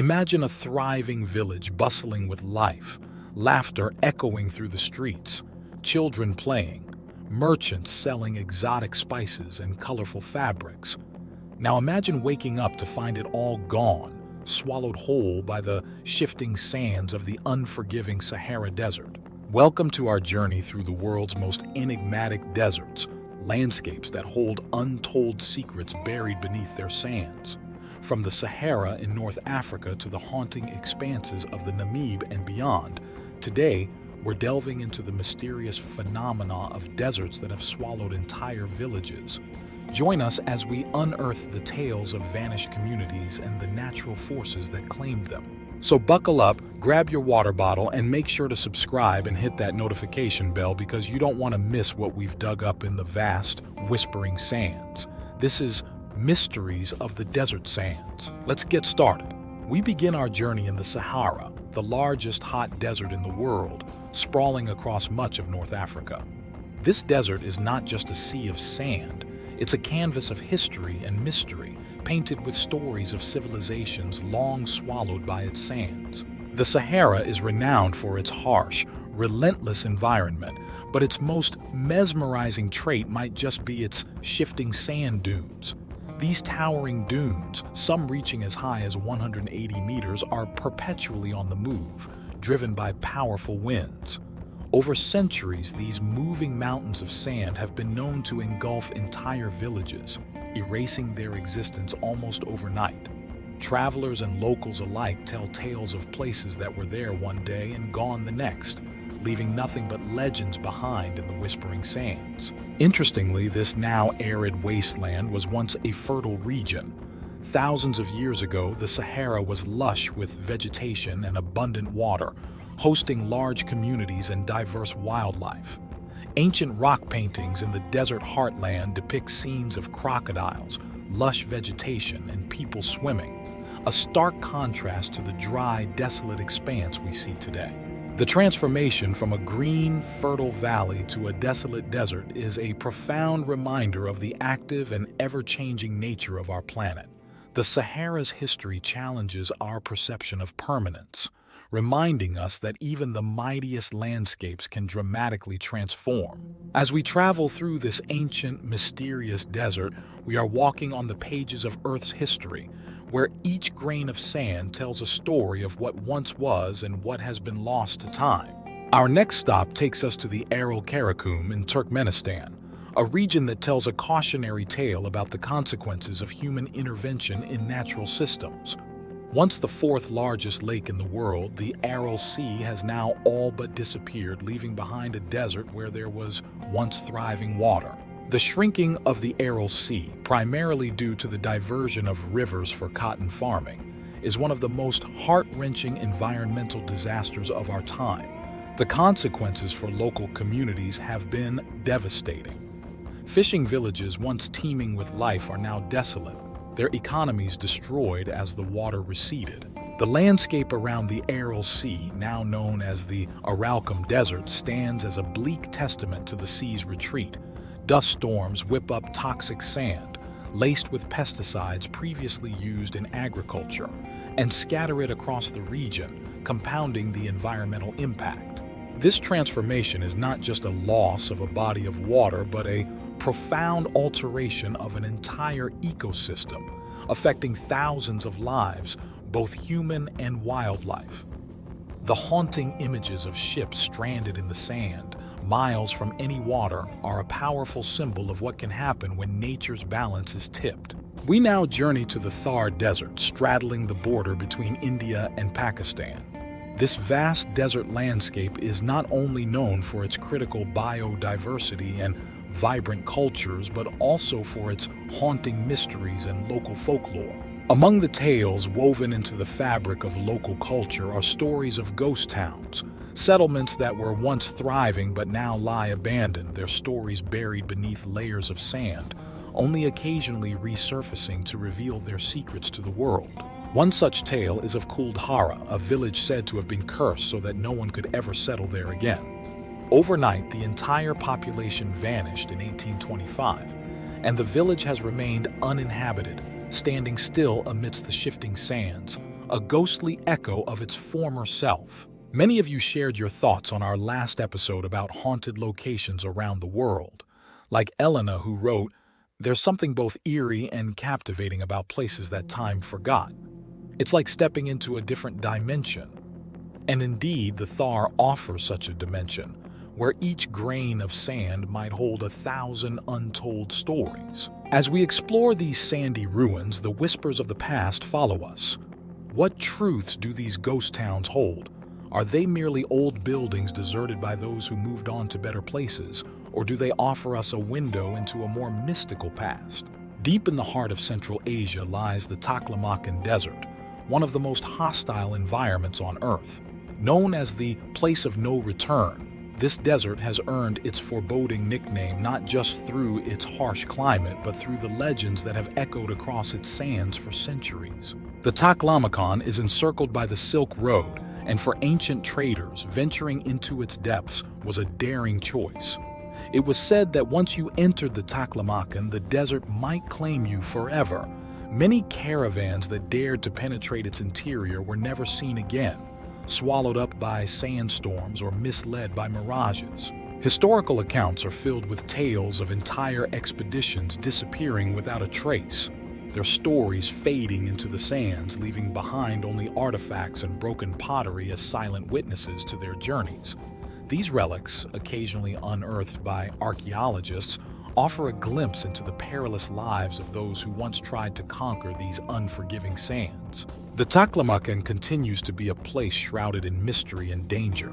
Imagine a thriving village bustling with life, laughter echoing through the streets, children playing, merchants selling exotic spices and colorful fabrics. Now imagine waking up to find it all gone, swallowed whole by the shifting sands of the unforgiving Sahara Desert. Welcome to our journey through the world's most enigmatic deserts, landscapes that hold untold secrets buried beneath their sands. From the Sahara in North Africa to the haunting expanses of the Namib and beyond, today we're delving into the mysterious phenomena of deserts that have swallowed entire villages. Join us as we unearth the tales of vanished communities and the natural forces that claimed them. So buckle up, grab your water bottle, and make sure to subscribe and hit that notification bell because you don't want to miss what we've dug up in the vast, whispering sands. This is Mysteries of the Desert Sands. Let's get started. We begin our journey in the Sahara, the largest hot desert in the world, sprawling across much of North Africa. This desert is not just a sea of sand, it's a canvas of history and mystery, painted with stories of civilizations long swallowed by its sands. The Sahara is renowned for its harsh, relentless environment, but its most mesmerizing trait might just be its shifting sand dunes. These towering dunes, some reaching as high as 180 meters, are perpetually on the move, driven by powerful winds. Over centuries, these moving mountains of sand have been known to engulf entire villages, erasing their existence almost overnight. Travelers and locals alike tell tales of places that were there one day and gone the next, leaving nothing but legends behind in the whispering sands. Interestingly, this now arid wasteland was once a fertile region. Thousands of years ago, the Sahara was lush with vegetation and abundant water, hosting large communities and diverse wildlife. Ancient rock paintings in the desert heartland depict scenes of crocodiles, lush vegetation, and people swimming, a stark contrast to the dry, desolate expanse we see today. The transformation from a green, fertile valley to a desolate desert is a profound reminder of the active and ever-changing nature of our planet. The Sahara's history challenges our perception of permanence, reminding us that even the mightiest landscapes can dramatically transform. As we travel through this ancient, mysterious desert, we are walking on the pages of Earth's history, where each grain of sand tells a story of what once was and what has been lost to time. Our next stop takes us to the Aral Karakum in Turkmenistan, a region that tells a cautionary tale about the consequences of human intervention in natural systems. Once the fourth largest lake in the world, the Aral Sea has now all but disappeared, leaving behind a desert where there was once thriving water. The shrinking of the Aral Sea, primarily due to the diversion of rivers for cotton farming, is one of the most heart-wrenching environmental disasters of our time. The consequences for local communities have been devastating. Fishing villages once teeming with life are now desolate, their economies destroyed as the water receded. The landscape around the Aral Sea, now known as the Aralkum Desert, stands as a bleak testament to the sea's retreat. Dust storms whip up toxic sand, laced with pesticides previously used in agriculture, and scatter it across the region, compounding the environmental impact. This transformation is not just a loss of a body of water, but a profound alteration of an entire ecosystem, affecting thousands of lives, both human and wildlife. The haunting images of ships stranded in the sand, miles from any water, are a powerful symbol of what can happen when nature's balance is tipped. We now journey to the Thar Desert, straddling the border between India and Pakistan. This vast desert landscape is not only known for its critical biodiversity and vibrant cultures, but also for its haunting mysteries and local folklore. Among the tales woven into the fabric of local culture are stories of ghost towns, settlements that were once thriving but now lie abandoned, their stories buried beneath layers of sand, only occasionally resurfacing to reveal their secrets to the world. One such tale is of Kuldhara, a village said to have been cursed so that no one could ever settle there again. Overnight, the entire population vanished in 1825, and the village has remained uninhabited, standing still amidst the shifting sands, a ghostly echo of its former self. Many of you shared your thoughts on our last episode about haunted locations around the world. Like Elena, who wrote, "There's something both eerie and captivating about places that time forgot. It's like stepping into a different dimension." And indeed, the Thar offers such a dimension, where each grain of sand might hold 1,000 untold stories. As we explore these sandy ruins, the whispers of the past follow us. What truths do these ghost towns hold? Are they merely old buildings deserted by those who moved on to better places, or do they offer us a window into a more mystical past? Deep in the heart of Central Asia lies the Taklamakan Desert, one of the most hostile environments on Earth. Known as the place of no return, this desert has earned its foreboding nickname not just through its harsh climate, but through the legends that have echoed across its sands for centuries. The Taklamakan is encircled by the Silk Road, and for ancient traders, venturing into its depths was a daring choice. It was said that once you entered the Taklamakan, the desert might claim you forever. Many caravans that dared to penetrate its interior were never seen again, swallowed up by sandstorms or misled by mirages. Historical accounts are filled with tales of entire expeditions disappearing without a trace, their stories fading into the sands, leaving behind only artifacts and broken pottery as silent witnesses to their journeys. These relics, occasionally unearthed by archaeologists, offer a glimpse into the perilous lives of those who once tried to conquer these unforgiving sands. The Taklamakan continues to be a place shrouded in mystery and danger.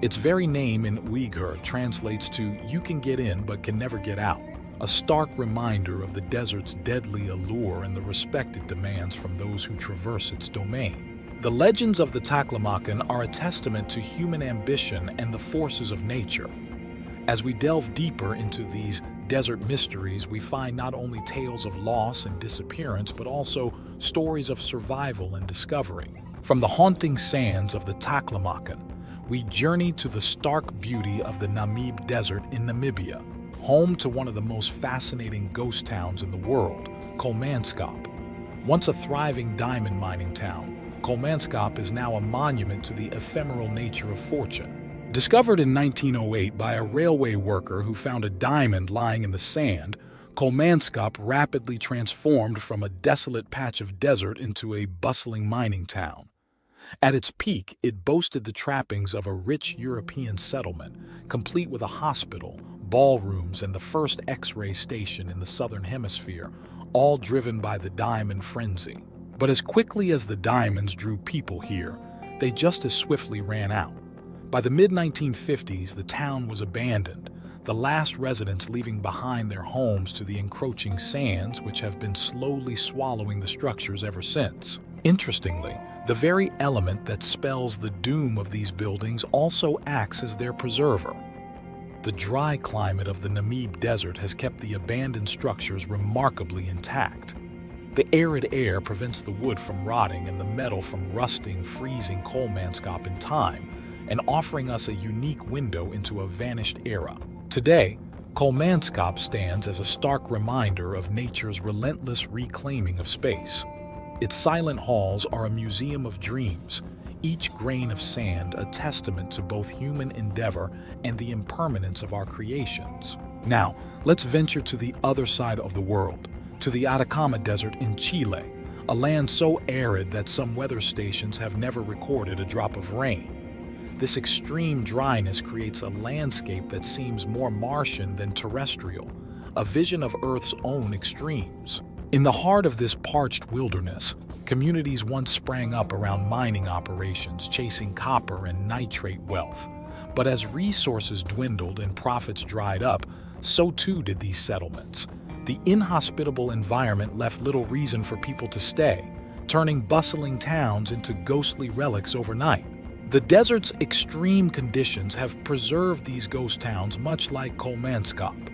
Its very name in Uyghur translates to "you can get in but can never get out," a stark reminder of the desert's deadly allure and the respect it demands from those who traverse its domain. The legends of the Taklamakan are a testament to human ambition and the forces of nature. As we delve deeper into these desert mysteries, we find not only tales of loss and disappearance, but also stories of survival and discovery. From the haunting sands of the Taklamakan, we journey to the stark beauty of the Namib Desert in Namibia, home to one of the most fascinating ghost towns in the world, Kolmanskop. Once a thriving diamond mining town, Kolmanskop is now a monument to the ephemeral nature of fortune. Discovered in 1908 by a railway worker who found a diamond lying in the sand, Kolmanskop rapidly transformed from a desolate patch of desert into a bustling mining town. At its peak, it boasted the trappings of a rich European settlement, complete with a hospital, ballrooms, and the first X-ray station in the southern hemisphere, all driven by the diamond frenzy. But as quickly as the diamonds drew people here, they just as swiftly ran out. By the mid-1950s, the town was abandoned, the last residents leaving behind their homes to the encroaching sands, which have been slowly swallowing the structures ever since. Interestingly, the very element that spells the doom of these buildings also acts as their preserver. The dry climate of the Namib Desert has kept the abandoned structures remarkably intact. The arid air prevents the wood from rotting and the metal from rusting, freezing Kolmanskop in time, and offering us a unique window into a vanished era. Today, Kolmanskop stands as a stark reminder of nature's relentless reclaiming of space. Its silent halls are a museum of dreams, each grain of sand a testament to both human endeavor and the impermanence of our creations. Now, let's venture to the other side of the world, to the Atacama Desert in Chile, a land so arid that some weather stations have never recorded a drop of rain. This extreme dryness creates a landscape that seems more Martian than terrestrial, a vision of Earth's own extremes. In the heart of this parched wilderness, communities once sprang up around mining operations, chasing copper and nitrate wealth. But as resources dwindled and profits dried up, so too did these settlements. The inhospitable environment left little reason for people to stay, turning bustling towns into ghostly relics overnight. The desert's extreme conditions have preserved these ghost towns much like Kolmanskop.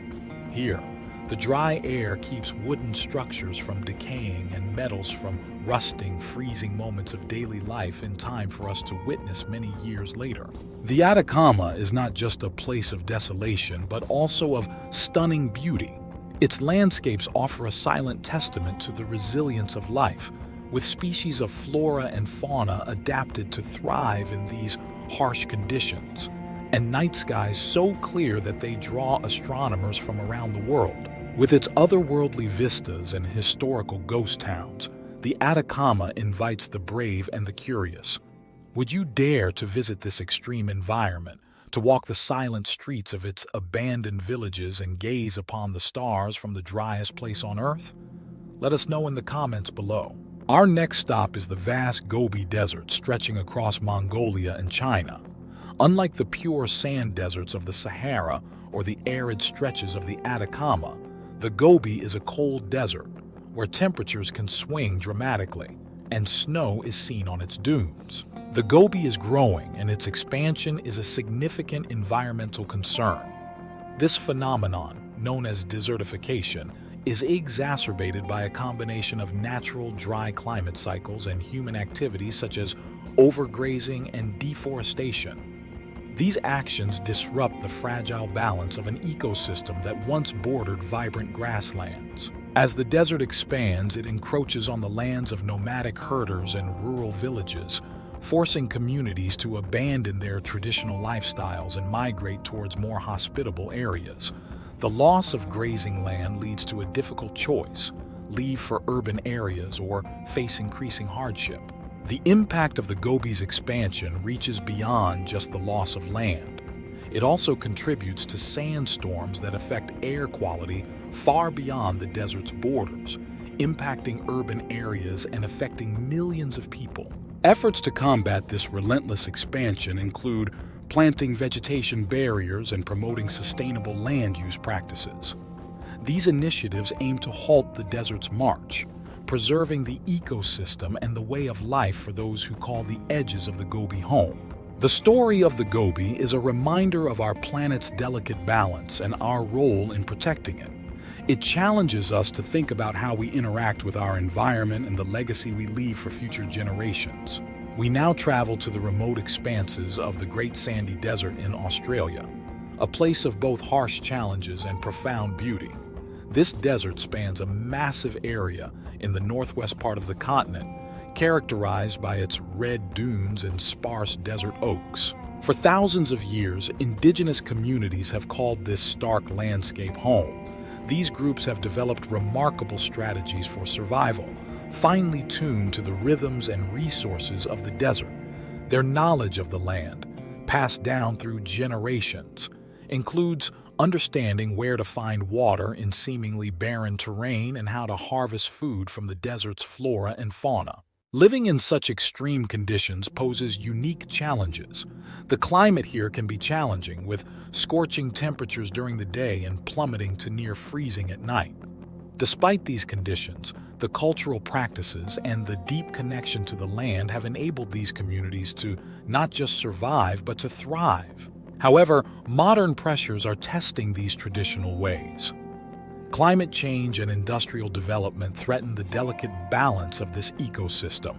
Here, the dry air keeps wooden structures from decaying and metals from rusting, freezing moments of daily life in time for us to witness many years later. The Atacama is not just a place of desolation, but also of stunning beauty. Its landscapes offer a silent testament to the resilience of life, with species of flora and fauna adapted to thrive in these harsh conditions, and night skies so clear that they draw astronomers from around the world. With its otherworldly vistas and historical ghost towns, the Atacama invites the brave and the curious. Would you dare to visit this extreme environment, to walk the silent streets of its abandoned villages and gaze upon the stars from the driest place on Earth? Let us know in the comments below. Our next stop is the vast Gobi Desert stretching across Mongolia and China. Unlike the pure sand deserts of the Sahara or the arid stretches of the Atacama, the Gobi is a cold desert where temperatures can swing dramatically and snow is seen on its dunes. The Gobi is growing and its expansion is a significant environmental concern. This phenomenon, known as desertification, is exacerbated by a combination of natural dry climate cycles and human activities such as overgrazing and deforestation. These actions disrupt the fragile balance of an ecosystem that once bordered vibrant grasslands. As the desert expands, it encroaches on the lands of nomadic herders and rural villages, forcing communities to abandon their traditional lifestyles and migrate towards more hospitable areas. The loss of grazing land leads to a difficult choice: leave for urban areas or face increasing hardship. The impact of the Gobi's expansion reaches beyond just the loss of land. It also contributes to sandstorms that affect air quality far beyond the desert's borders, impacting urban areas and affecting millions of people. Efforts to combat this relentless expansion include planting vegetation barriers and promoting sustainable land use practices. These initiatives aim to halt the desert's march, preserving the ecosystem and the way of life for those who call the edges of the Gobi home. The story of the Gobi is a reminder of our planet's delicate balance and our role in protecting it. It challenges us to think about how we interact with our environment and the legacy we leave for future generations. We now travel to the remote expanses of the Great Sandy Desert in Australia, a place of both harsh challenges and profound beauty. This desert spans a massive area in the northwest part of the continent, characterized by its red dunes and sparse desert oaks. For thousands of years, indigenous communities have called this stark landscape home. These groups have developed remarkable strategies for survival, finely tuned to the rhythms and resources of the desert. Their knowledge of the land, passed down through generations, includes understanding where to find water in seemingly barren terrain and how to harvest food from the desert's flora and fauna. Living in such extreme conditions poses unique challenges. The climate here can be challenging, with scorching temperatures during the day and plummeting to near freezing at night. Despite these conditions, the cultural practices and the deep connection to the land have enabled these communities to not just survive, but to thrive. However, modern pressures are testing these traditional ways. Climate change and industrial development threaten the delicate balance of this ecosystem,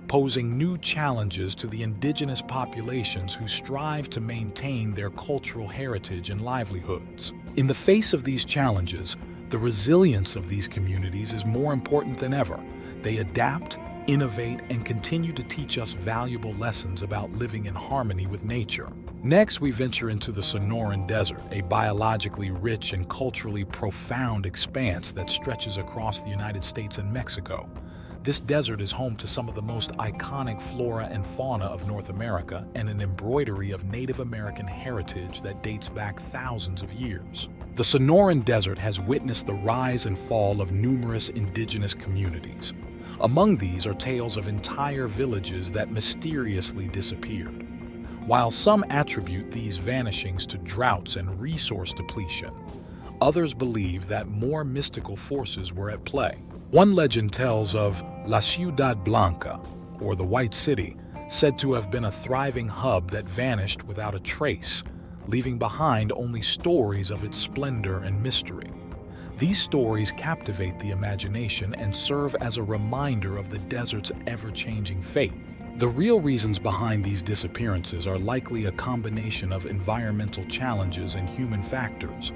posing new challenges to the indigenous populations who strive to maintain their cultural heritage and livelihoods. In the face of these challenges, the resilience of these communities is more important than ever. They adapt, innovate, and continue to teach us valuable lessons about living in harmony with nature. Next, we venture into the Sonoran Desert, a biologically rich and culturally profound expanse that stretches across the United States and Mexico. This desert is home to some of the most iconic flora and fauna of North America and an embroidery of Native American heritage that dates back thousands of years. The Sonoran Desert has witnessed the rise and fall of numerous indigenous communities. Among these are tales of entire villages that mysteriously disappeared. While some attribute these vanishings to droughts and resource depletion, others believe that more mystical forces were at play. One legend tells of La Ciudad Blanca, or the White City, said to have been a thriving hub that vanished without a trace, leaving behind only stories of its splendor and mystery. These stories captivate the imagination and serve as a reminder of the desert's ever-changing fate. The real reasons behind these disappearances are likely a combination of environmental challenges and human factors.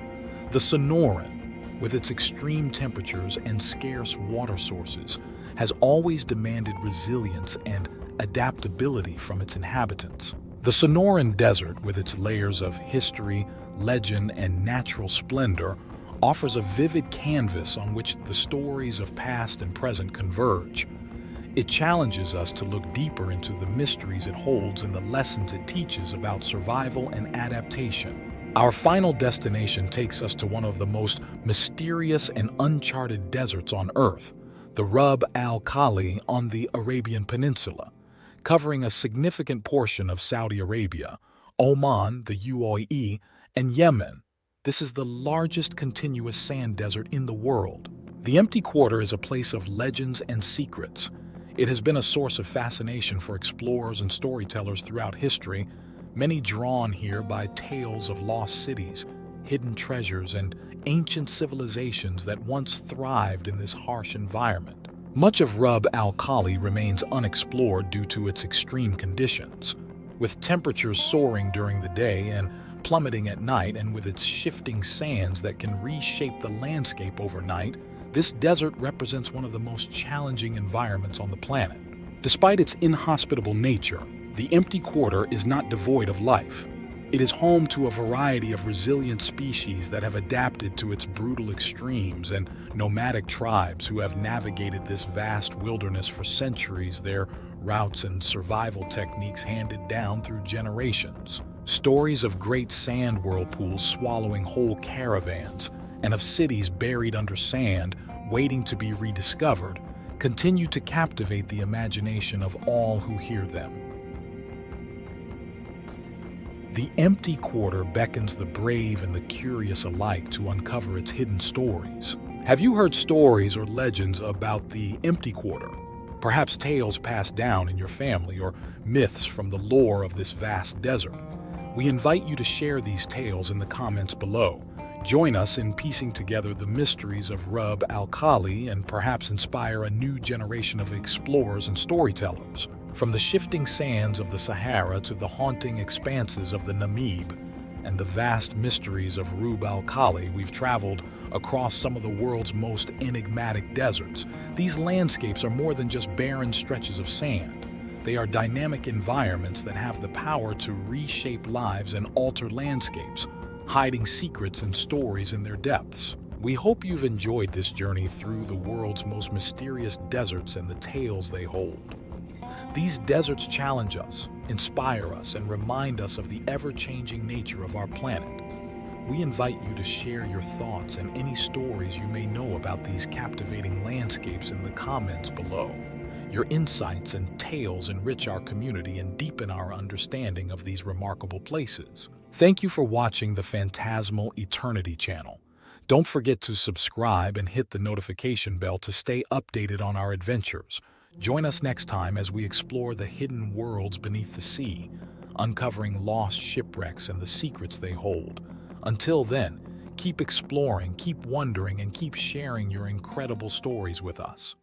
The Sonoran, with its extreme temperatures and scarce water sources, has always demanded resilience and adaptability from its inhabitants. The Sonoran Desert, with its layers of history, legend, and natural splendor, offers a vivid canvas on which the stories of past and present converge. It challenges us to look deeper into the mysteries it holds and the lessons it teaches about survival and adaptation. Our final destination takes us to one of the most mysterious and uncharted deserts on Earth, the Rub al-Khali on the Arabian Peninsula, covering a significant portion of Saudi Arabia, Oman, the UAE, and Yemen. This is the largest continuous sand desert in the world. The Empty Quarter is a place of legends and secrets. It has been a source of fascination for explorers and storytellers throughout history, many drawn here by tales of lost cities, hidden treasures, and ancient civilizations that once thrived in this harsh environment. Much of Rub al-Khali remains unexplored due to its extreme conditions. With temperatures soaring during the day and plummeting at night, and with its shifting sands that can reshape the landscape overnight, this desert represents one of the most challenging environments on the planet. Despite its inhospitable nature, the Empty Quarter is not devoid of life. It is home to a variety of resilient species that have adapted to its brutal extremes and nomadic tribes who have navigated this vast wilderness for centuries, their routes and survival techniques handed down through generations. Stories of great sand whirlpools swallowing whole caravans and of cities buried under sand, waiting to be rediscovered, continue to captivate the imagination of all who hear them. The Empty Quarter beckons the brave and the curious alike to uncover its hidden stories. Have you heard stories or legends about the Empty Quarter? Perhaps tales passed down in your family or myths from the lore of this vast desert. We invite you to share these tales in the comments below. Join us in piecing together the mysteries of Rub al-Khali and perhaps inspire a new generation of explorers and storytellers. From the shifting sands of the Sahara to the haunting expanses of the Namib and the vast mysteries of Rub al-Khali, we've traveled across some of the world's most enigmatic deserts. These landscapes are more than just barren stretches of sand. They are dynamic environments that have the power to reshape lives and alter landscapes, hiding secrets and stories in their depths. We hope you've enjoyed this journey through the world's most mysterious deserts and the tales they hold. These deserts challenge us, inspire us, and remind us of the ever-changing nature of our planet. We invite you to share your thoughts and any stories you may know about these captivating landscapes in the comments below. Your insights and tales enrich our community and deepen our understanding of these remarkable places. Thank you for watching the Phantasmal Eternity channel. Don't forget to subscribe and hit the notification bell to stay updated on our adventures. Join us next time as we explore the hidden worlds beneath the sea, uncovering lost shipwrecks and the secrets they hold. Until then, keep exploring, keep wondering, and keep sharing your incredible stories with us.